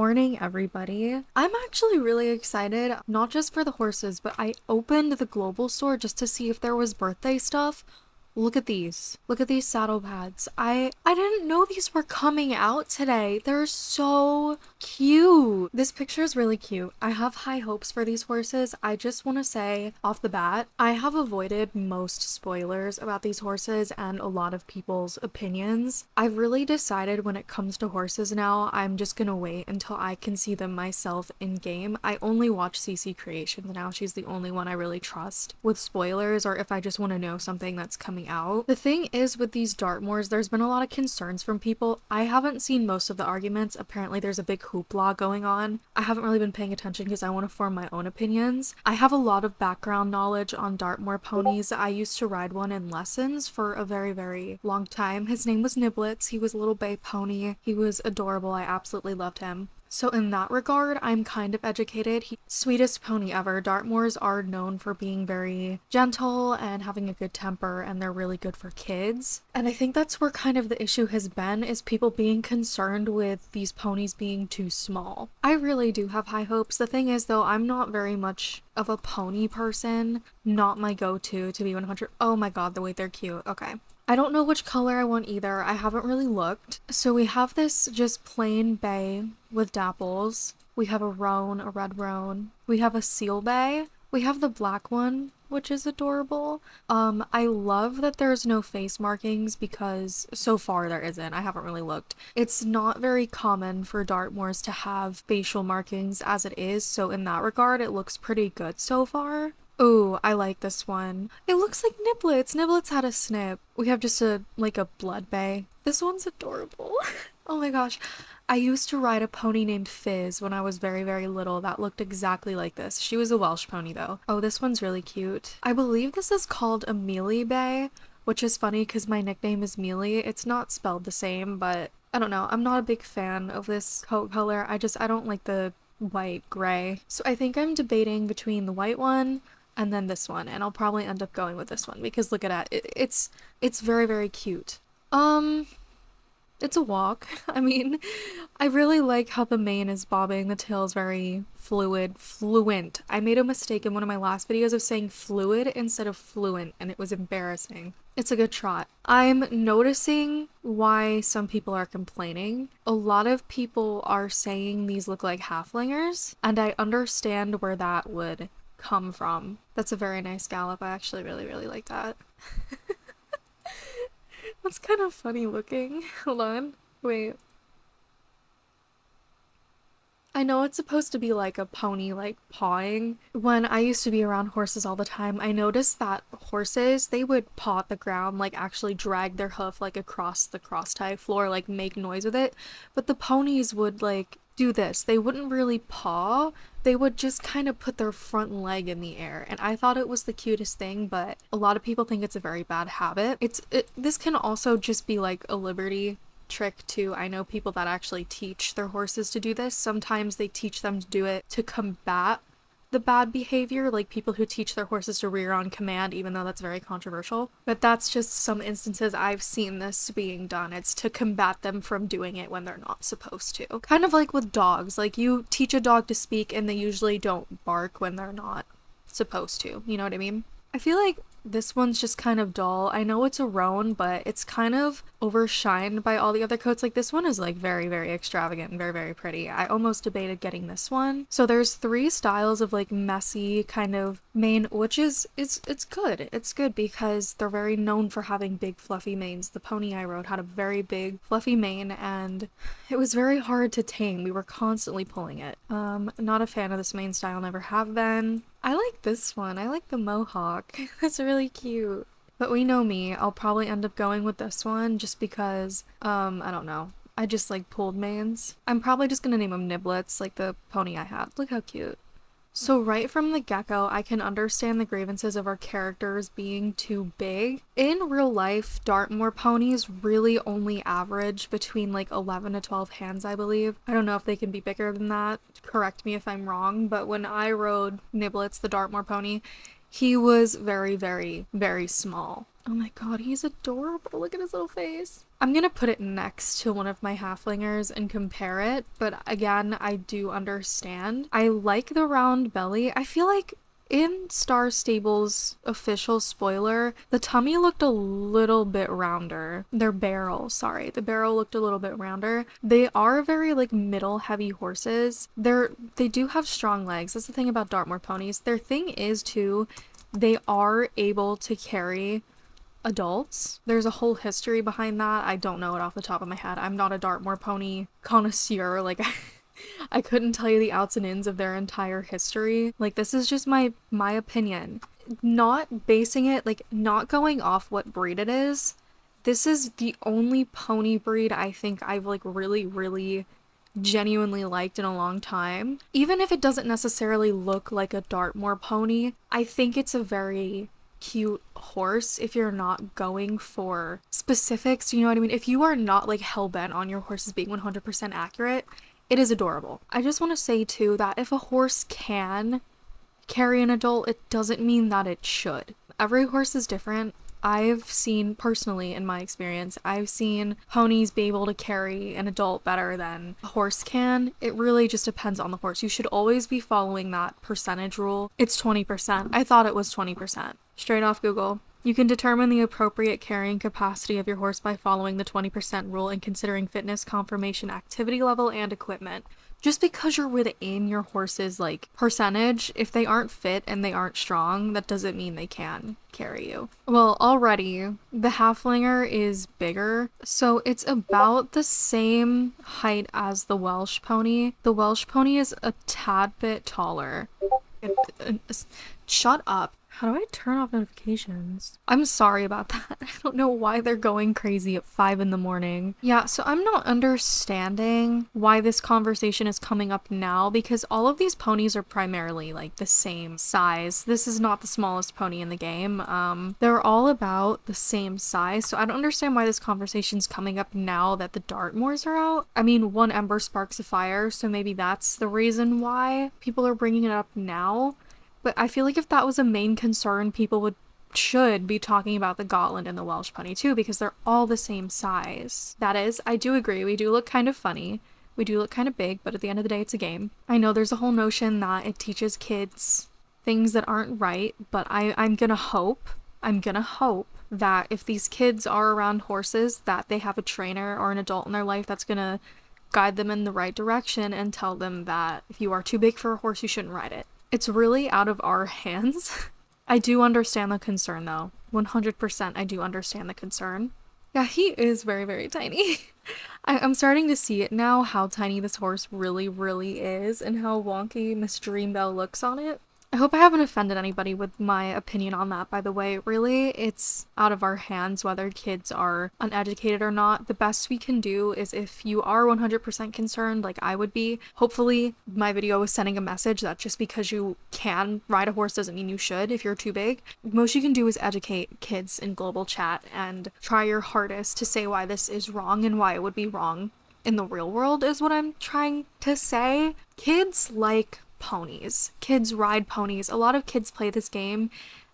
morning, everybody. I'm actually really excited, not just for the horses, but I opened the global store just to see if there was birthday stuff. Look at these. Look at these saddle pads. I didn't know these were coming out today. They're so cute. This picture is really cute. I have high hopes for these horses. I just want to say off the bat, I have avoided most spoilers about these horses and a lot of people's opinions. I've really decided when it comes to horses now, I'm just gonna wait until I can see them myself in game. I only watch CC Creations now. She's the only one I really trust with spoilers, or if I just want to know something that's coming out. The thing is with these Dartmoors, there's been a lot of concerns from people. I haven't seen most of the arguments. Apparently there's a big hoopla going on. I haven't really been paying attention because I want to form my own opinions. I have a lot of background knowledge on Dartmoor ponies. I used to ride one in lessons for a very, very long time. His name was Niblets. He was a little bay pony. He was adorable. I absolutely loved him. So in that regard, I'm kind of educated. Sweetest pony ever. Dartmoors are known for being very gentle and having a good temper, and they're really good for kids. And I think that's where kind of the issue has been, is people being concerned with these ponies being too small. I really do have high hopes. The thing is though, I'm not very much of a pony person. Not my go-to, to be 100. Oh my god, the way they're cute. Okay. I don't know which color I want either. I haven't really looked. So we have this just plain bay with dapples. We have a roan, a red roan. We have a seal bay. We have the black one, which is adorable. I love that there's no face markings because so far there isn't. I haven't really looked. It's not very common for Dartmoors to have facial markings as it is, so in that regard it looks pretty good so far. Ooh, I like this one. It looks like Niblets. Niblets had a snip. We have just a blood bay. This one's adorable. Oh my gosh. I used to ride a pony named Fizz when I was very, very little that looked exactly like this. She was a Welsh pony though. Oh, this one's really cute. I believe this is called a Mealy Bay, which is funny because my nickname is Mealy. It's not spelled the same, but I don't know. I'm not a big fan of this coat color. I don't like the white gray. So I think I'm debating between the white one and then this one, and I'll probably end up going with this one because look at it. It's very, very cute. It's a walk. I mean, I really like how the mane is bobbing, the tail is very fluent. I made a mistake in one of my last videos of saying fluid instead of fluent, and it was embarrassing. It's a good trot. I'm noticing why some people are complaining. A lot of people are saying these look like halflingers, and I understand where that would come from. That's a very nice gallop. I actually really, really like that. That's kind of funny looking. Hold on. Wait. I know it's supposed to be like a pony, like pawing. When I used to be around horses all the time, I noticed that horses, they would paw at the ground, like actually drag their hoof like across the cross tie floor, like make noise with it. But the ponies would like do this. They wouldn't really paw. They would just kind of put their front leg in the air, and I thought it was the cutest thing, but a lot of people think it's a very bad habit. This can also just be like a liberty trick too. I know people that actually teach their horses to do this. Sometimes they teach them to do it to combat the bad behavior, like people who teach their horses to rear on command, even though that's very controversial. But that's just some instances I've seen this being done. It's to combat them from doing it when they're not supposed to. Kind of like with dogs. Like you teach a dog to speak and they usually don't bark when they're not supposed to. You know what I mean? I feel like this one's just kind of dull. I know it's a roan, but it's kind of overshined by all the other coats. Like this one is like very, very extravagant and very, very pretty. I almost debated getting this one. So there's 3 styles of like messy kind of mane, which is it's good. It's good because they're very known for having big fluffy manes. The pony I rode had a very big fluffy mane and it was very hard to tame. We were constantly pulling it. Not a fan of this mane style, never have been. I like this one. I like the mohawk. That's really cute. But we know me. I'll probably end up going with this one just because, I don't know. I just like pulled manes. I'm probably just gonna name him Niblets, like the pony I had. Look how cute. So right from the get-go, I can understand the grievances of our characters being too big. In real life, Dartmoor ponies really only average between like 11 to 12 hands, I believe. I don't know if they can be bigger than that. Correct me if I'm wrong, but when I rode Niblets, the Dartmoor pony, he was very, very, very small. Oh my god, he's adorable. Look at his little face. I'm gonna put it next to one of my halflingers and compare it, but again, I do understand. I like the round belly. I feel like in Star Stable's official spoiler, the tummy looked a little bit rounder. Their barrel, sorry. The barrel looked a little bit rounder. They are very like middle heavy horses. They do have strong legs. That's the thing about Dartmoor ponies. Their thing is too, they are able to carry adults. There's a whole history behind that. I don't know it off the top of my head. I'm not a Dartmoor pony connoisseur. Like I couldn't tell you the outs and ins of their entire history. Like this is just my opinion. Not basing it, like not going off what breed it is. This is the only pony breed I think I've like really genuinely liked in a long time. Even if it doesn't necessarily look like a Dartmoor pony, I think it's a very cute horse if you're not going for specifics, you know what I mean? If you are not like hell-bent on your horses being 100% accurate, it is adorable. I just want to say too that if a horse can carry an adult, it doesn't mean that it should. Every horse is different. I've seen, personally in my experience, I've seen ponies be able to carry an adult better than a horse can. It really just depends on the horse. You should always be following that percentage rule. It's 20%. I thought it was 20%. Straight off Google. You can determine the appropriate carrying capacity of your horse by following the 20% rule and considering fitness, conformation, activity level, and equipment. Just because you're within your horse's like percentage, if they aren't fit and they aren't strong, that doesn't mean they can carry you. Well, already the halflinger is bigger, so it's about the same height as the Welsh pony. The Welsh pony is a tad bit taller. Shut up. How do I turn off notifications? I'm sorry about that. I don't know why they're going crazy at 5 in the morning. Yeah, so I'm not understanding why this conversation is coming up now, because all of these ponies are primarily like the same size. This is not the smallest pony in the game. They're all about the same size, so I don't understand why this conversation's coming up now that the Dartmoors are out. I mean, one ember sparks a fire, so maybe that's the reason why people are bringing it up now. But I feel like if that was a main concern, people should be talking about the Gotland and the Welsh pony too, because they're all the same size. That is, I do agree, we do look kind of funny. We do look kind of big, but at the end of the day, it's a game. I know there's a whole notion that it teaches kids things that aren't right, but I'm gonna hope that if these kids are around horses, that they have a trainer or an adult in their life that's gonna guide them in the right direction and tell them that if you are too big for a horse, you shouldn't ride it. It's really out of our hands. I do understand the concern though. 100% I do understand the concern. Yeah, he is very tiny. I'm starting to see it now, how tiny this horse really is and how wonky Miss Dreambell looks on it. I hope I haven't offended anybody with my opinion on that, by the way. Really, it's out of our hands whether kids are uneducated or not. The best we can do is, if you are 100% concerned, like I would be, hopefully my video is sending a message that just because you can ride a horse doesn't mean you should if you're too big. Most you can do is educate kids in global chat and try your hardest to say why this is wrong and why it would be wrong in the real world, is what I'm trying to say. Kids like ponies. Kids ride ponies. A lot of kids play this game,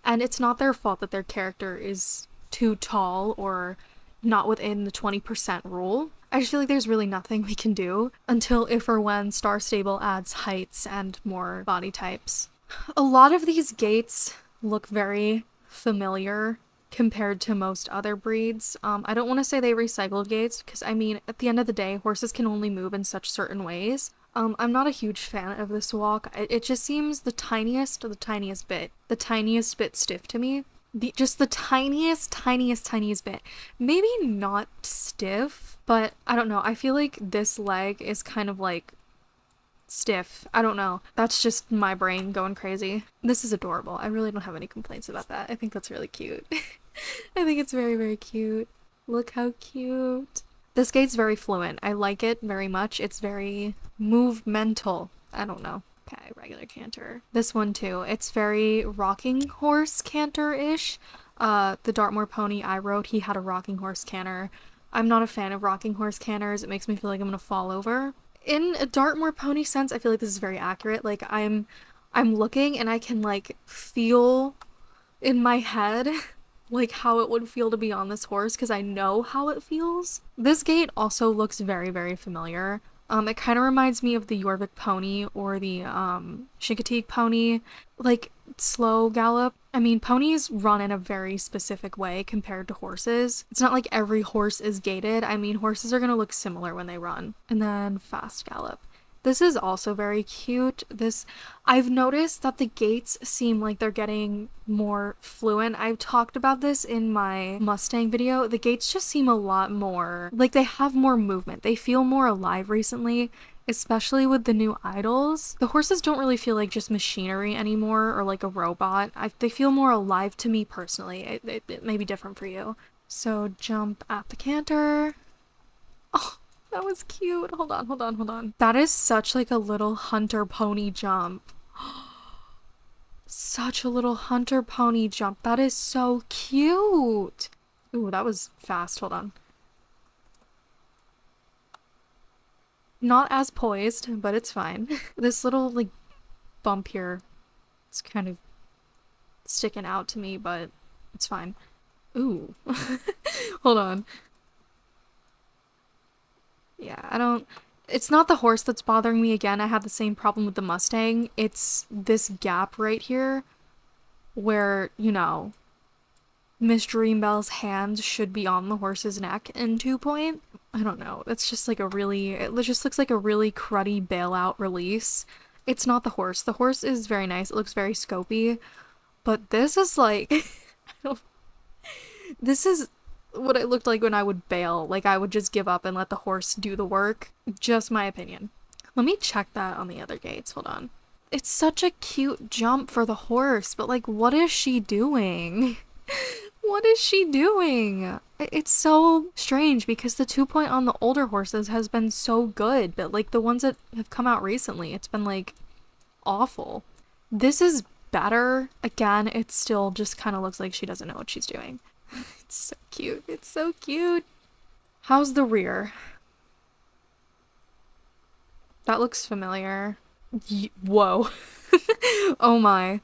and it's not their fault that their character is too tall or not within the 20% rule. I just feel like there's really nothing we can do until if or when Star Stable adds heights and more body types. A lot of these gaits look very familiar compared to most other breeds. I don't want to say they recycled gaits, because I mean, at the end of the day, horses can only move in such certain ways. I'm not a huge fan of this walk. It just seems the tiniest bit stiff to me. Just the tiniest bit. Maybe not stiff, but I don't know. I feel like this leg is kind of like stiff. I don't know. That's just my brain going crazy. This is adorable. I really don't have any complaints about that. I think that's really cute. I think it's very cute. Look how cute. This gait's very fluent. I like it very much. It's very movemental. I don't know. Okay, regular canter. This one too. It's very rocking horse canter-ish. The Dartmoor pony I rode, he had a rocking horse canter. I'm not a fan of rocking horse canters. It makes me feel like I'm gonna fall over. In a Dartmoor pony sense, I feel like this is very accurate. Like I'm looking and I can like feel in my head like how it would feel to be on this horse because I know how it feels. This gait also looks very, very familiar. It kind of reminds me of the Jorvik pony or the Chincoteague pony, like slow gallop. I mean, ponies run in a very specific way compared to horses. It's not like every horse is gaited. I mean, horses are gonna look similar when they run. And then fast gallop. This is also very cute. I've noticed that the gaits seem like they're getting more fluent. I've talked about this in my Mustang video. The gaits just seem a lot more, like they have more movement. They feel more alive recently, especially with the new idols. The horses don't really feel like just machinery anymore or like a robot. They feel more alive to me personally. It may be different for you. So jump at the canter. Oh, that was cute. Hold on, hold on, hold on. That is such like a little hunter pony jump. Such a little hunter pony jump. That is so cute. Ooh, that was fast. Hold on. Not as poised, but it's fine. This little like bump here is kind of sticking out to me, but it's fine. Ooh. Hold on. Yeah, it's not the horse that's bothering me again. I had the same problem with the Mustang. It's this gap right here where, you know, Miss Dreambell's hands should be on the horse's neck in 2 Point. I don't know. It's just like it just looks like a really cruddy bailout release. It's not the horse. The horse is very nice. It looks very scopy. But this is like, this is what it looked like when I would bail. Like I would just give up and let the horse do the work. Just my opinion. Let me check that on the other gaits. Hold on. It's such a cute jump for the horse, but like, what is she doing? What is she doing? It's so strange because the 2 Point on the older horses has been so good, but like the ones that have come out recently, it's been like awful. This is better. Again, it still just kind of looks like she doesn't know what she's doing. It's so cute. It's so cute. How's the rear? That looks familiar. Whoa. Oh my.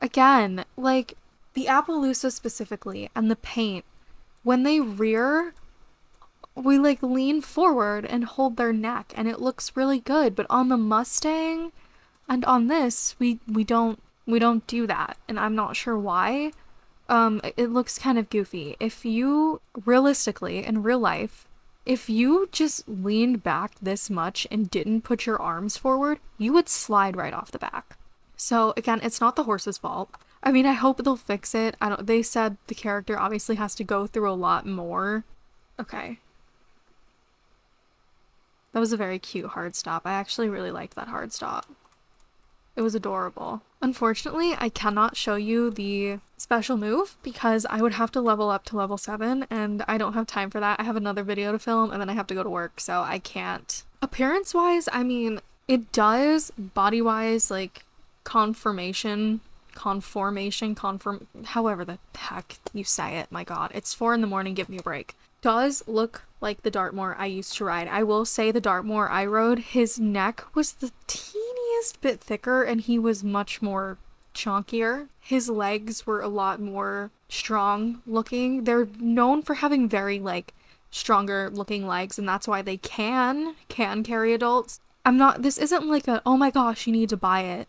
Again, like the Appaloosa specifically and the paint, when they rear, we like lean forward and hold their neck and it looks really good, but on the Mustang and on this, we don't do that, and I'm not sure why. It looks kind of goofy. If you, realistically, in real life, if you just leaned back this much and didn't put your arms forward, you would slide right off the back. So again, it's not the horse's fault. I mean, I hope they'll fix it. They said the character obviously has to go through a lot more. Okay. That was a very cute hard stop. I actually really liked that hard stop. It was adorable. Unfortunately, I cannot show you the special move because I would have to level up to level 7 and I don't have time for that. I have another video to film and then I have to go to work, so I can't. Appearance-wise, I mean, it does, body-wise, like, however the heck you say it, my god. It's 4 in the morning, give me a break. Does look like the Dartmoor I used to ride. I will say the Dartmoor I rode, his neck was the teeniest bit thicker and he was much more chonkier. His legs were a lot more strong looking. They're known for having very like stronger looking legs and that's why they can carry adults. This isn't like a, oh my gosh, you need to buy it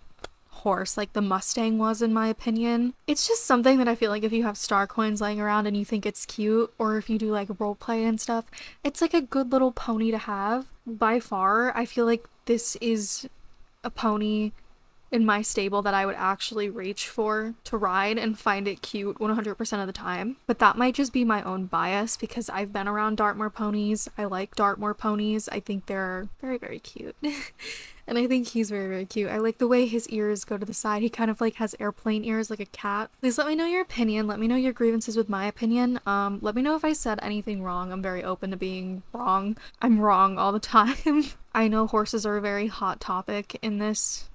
horse like the Mustang was, in my opinion. It's just something that I feel like if you have star coins laying around and you think it's cute, or if you do like role play and stuff, it's like a good little pony to have. By far, I feel like this is a pony in my stable that I would actually reach for to ride and find it cute 100% of the time. But that might just be my own bias because I've been around Dartmoor ponies. I like Dartmoor ponies. I think they're very, very cute. And I think he's very, very cute. I like the way his ears go to the side. He kind of like has airplane ears like a cat. Please let me know your opinion. Let me know your grievances with my opinion. Let me know if I said anything wrong. I'm very open to being wrong. I'm wrong all the time. I know horses are a very hot topic in this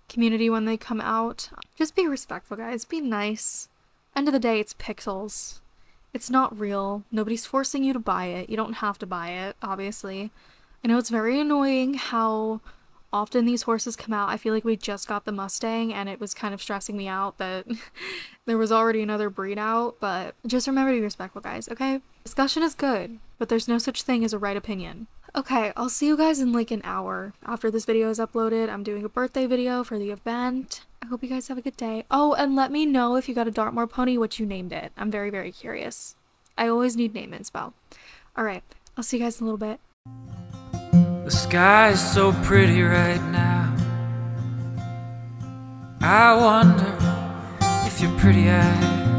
community when they come out. Just be respectful, guys. Be nice. End of the day, it's pixels. It's not real. Nobody's forcing you to buy it. You don't have to buy it, obviously. I know it's very annoying how often these horses come out. I feel like we just got the Mustang and it was kind of stressing me out that there was already another breed out, but just remember to be respectful, guys, okay? Discussion is good, but there's no such thing as a right opinion. Okay, I'll see you guys in like an hour after this video is uploaded. I'm doing a birthday video for the event. I hope you guys have a good day. Oh, and let me know if you got a Dartmoor pony, what you named it. I'm very, very curious. I always need name inspo. Alright, I'll see you guys in a little bit. The sky is so pretty right now. I wonder if your pretty eyes